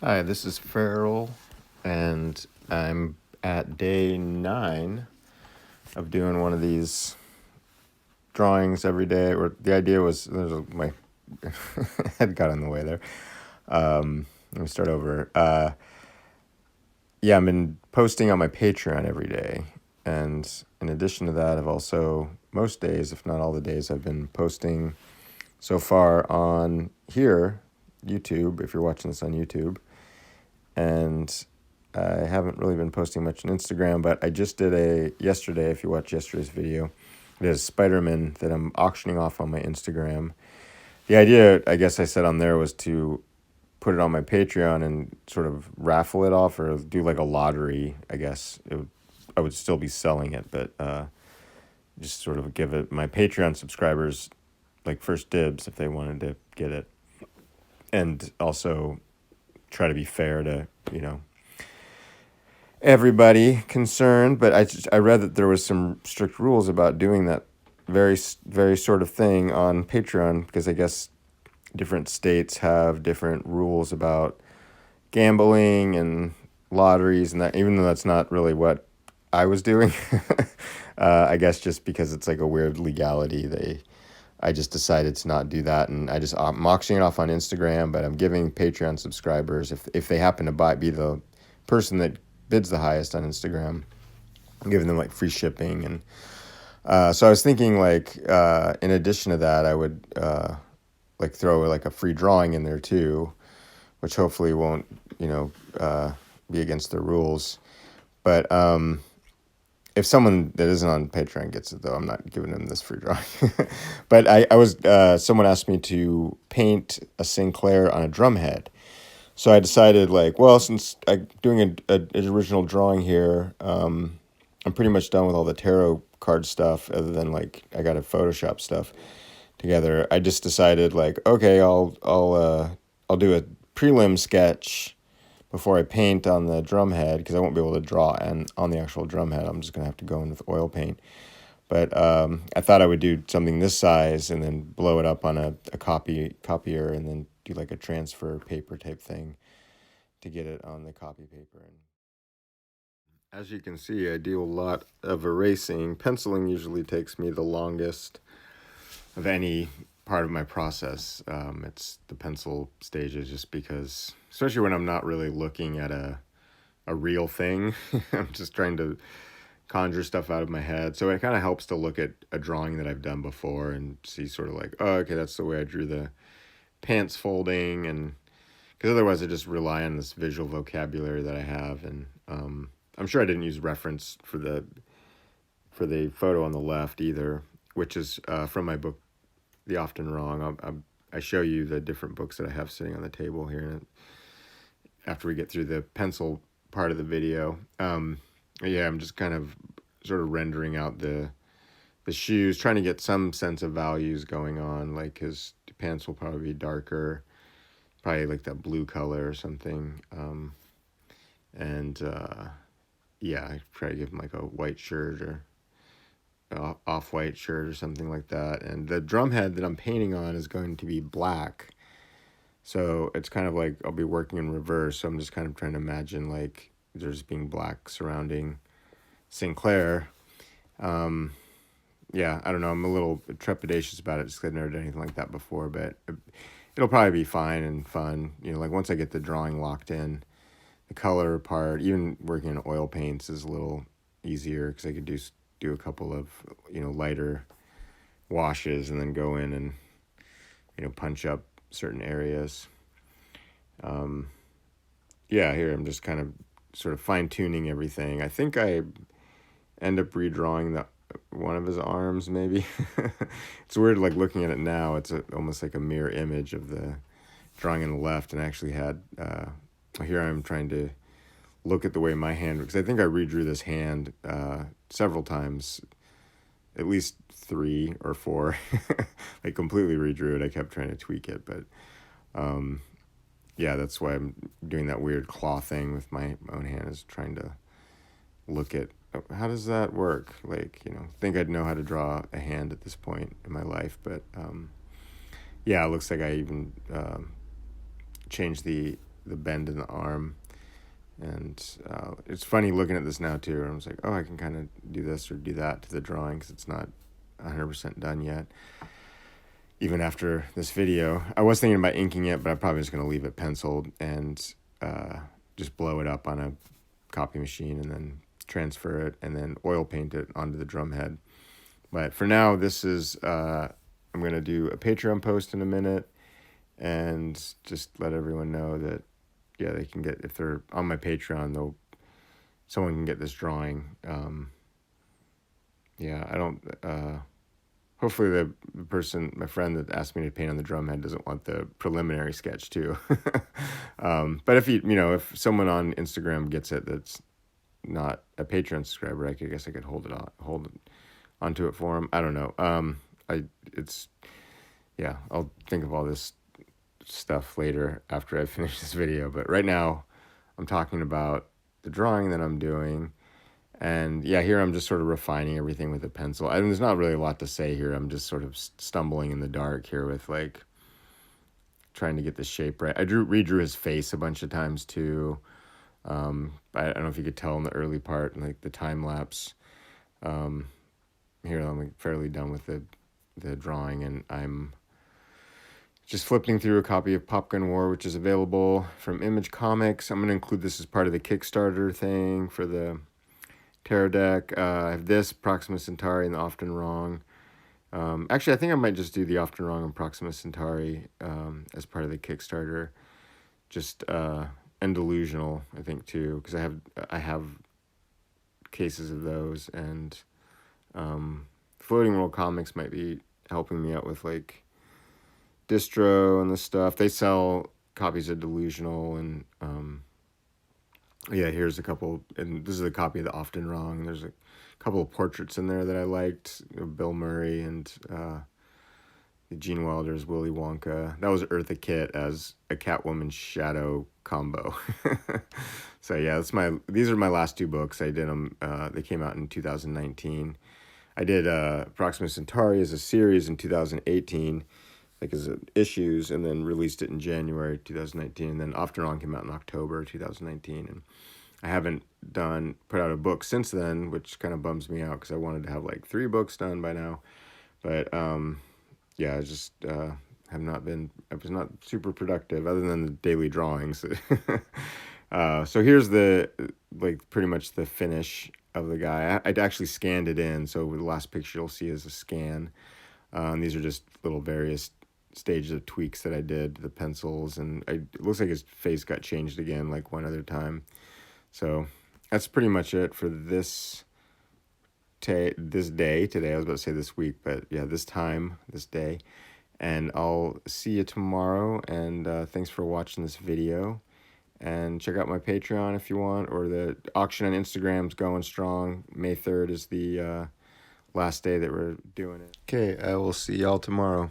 Hi, this is Farel, and I'm at day 9 of doing one of these drawings every day. Or the idea was my head got in the way there. Let me start over. Yeah, I've been posting on my Patreon every day, and in addition to that, I've also most days, if not all the days, I've been posting so far on here, YouTube. If you're watching this on YouTube. And I haven't really been posting much on Instagram, but I just did yesterday, if you watch yesterday's video, there's Spider-Man that I'm auctioning off on my Instagram. The idea, I guess I said on there, was to put it on my Patreon and sort of raffle it off or do like a lottery, I guess. I would still be selling it, but just sort of give it my Patreon subscribers like first dibs if they wanted to get it. And also try to be fair to, everybody concerned, but I read that there was some strict rules about doing that very very sort of thing on Patreon, because I guess different states have different rules about gambling and lotteries and that, even though that's not really what I was doing. I guess just because it's like a weird legality, I just decided to not do that, and I'm auctioning it off on Instagram, but I'm giving Patreon subscribers, if they happen to be the person that bids the highest on Instagram, I'm giving them like free shipping. And so I was thinking, like, in addition to that, I would like throw like a free drawing in there too, which hopefully won't be against the rules. But if someone that isn't on Patreon gets it, though, I'm not giving them this free drawing. But I was someone asked me to paint a Sinclair on a drum head. So I decided, like, well, since I'm doing an original drawing here, I'm pretty much done with all the tarot card stuff, other than, like, I got to Photoshop stuff together. I just decided, like, okay, I'll do a prelim sketch before I paint on the drum head, because I won't be able to draw on the actual drum head. I'm just going to have to go in with oil paint. But I thought I would do something this size and then blow it up on a copier, and then do like a transfer paper type thing to get it on the copy paper. And as you can see, I do a lot of erasing. Penciling usually takes me the longest of any part of my process. It's the pencil stages, just because, especially when I'm not really looking at a real thing. I'm just trying to conjure stuff out of my head. So it kind of helps to look at a drawing that I've done before and see sort of like, oh, okay, that's the way I drew the pants folding. And because otherwise I just rely on this visual vocabulary that I have. And I'm sure I didn't use reference for the photo on the left either, which is from my book, The Often Wrong. I show you the different books that I have sitting on the table here after we get through the pencil part of the video. Yeah, I'm just kind of sort of rendering out the shoes, trying to get some sense of values going on, like his pants will probably be darker, probably like that blue color or something. Yeah, I try to give him like a white shirt or off-white shirt or something like that. And the drum head that I'm painting on is going to be black. So it's kind of like I'll be working in reverse. So I'm just kind of trying to imagine like there's being black surrounding Sinclair. Yeah, I don't know. I'm a little trepidatious about it just because I've never done anything like that before, but it'll probably be fine and fun. Like once I get the drawing locked in, the color part, even working in oil paints is a little easier because I could do a couple of, lighter washes and then go in and, punch up certain areas. Yeah, here I'm just kind of sort of fine-tuning everything. I think I end up redrawing one of his arms, maybe. It's weird, like, looking at it now. It's almost like a mirror image of the drawing on the left, and I actually had... here I'm trying to look at the way my hand... Because I think I redrew this hand several times, at least 3 or 4. I completely redrew it. I kept trying to tweak it, but... yeah, that's why I'm doing that weird claw thing with my own hand, is trying to look at how does that work? Like, think I'd know how to draw a hand at this point in my life, but yeah, it looks like I even changed the the bend in the arm. And it's funny looking at this now too. I was like, oh, I can kind of do this or do that to the drawing because it's not 100% done yet. Even after this video, I was thinking about inking it, but I'm probably just going to leave it penciled and just blow it up on a copy machine and then transfer it and then oil paint it onto the drum head. But for now, this is, I'm going to do a Patreon post in a minute and just let everyone know that, yeah, they can get, if they're on my Patreon, someone can get this drawing. Yeah, I don't, hopefully the person, my friend that asked me to paint on the drum head doesn't want the preliminary sketch too. But if if someone on Instagram gets it that's not a Patreon subscriber, I guess I could hold it onto it for him. I don't know. I'll think of all this stuff later after I finish this video. But right now, I'm talking about the drawing that I'm doing. And yeah, here I'm just sort of refining everything with a pencil. I mean, there's not really a lot to say here. I'm just sort of stumbling in the dark here with like trying to get the shape right. I redrew his face a bunch of times too. I don't know if you could tell in the early part, like the time lapse. Here I'm like fairly done with the drawing, and I'm just flipping through a copy of Popgun War, which is available from Image Comics. I'm going to include this as part of the Kickstarter thing for the Tarot deck. I have this, Proxima Centauri, and the Often Wrong. Actually, I think I might just do the Often Wrong and Proxima Centauri as part of the Kickstarter. Just and Delusional, I think too, because I have cases of those, and Floating World Comics might be helping me out with like distro and this stuff. They sell copies of Delusional, and yeah, here's a couple, and this is a copy of the Often Wrong, and there's a couple of portraits in there that I liked, Bill Murray and Gene Wilder's Willy Wonka. That was Eartha Kitt as a Catwoman shadow combo. So yeah, these are my last two books. I did them, they came out in 2019. I did Proxima Centauri as a series in 2018, like as issues, and then released it in January 2019. And then Often Wrong came out in October 2019. And I haven't put out a book since then, which kind of bums me out because I wanted to have like 3 books done by now. But yeah, I just I was not super productive other than the daily drawings. So here's pretty much the finish of the guy. I'd actually scanned it in, so the last picture you'll see is a scan. These are just little various stages of tweaks that I did to the pencils, and it looks like his face got changed again like one other time. So that's pretty much it for this day today. I was about to say this week, but yeah, this day. And I'll see you tomorrow, and thanks for watching this video. And check out my Patreon if you want, or the auction on Instagram's going strong. May 3rd is the last day that we're doing it. Okay, I will see y'all tomorrow.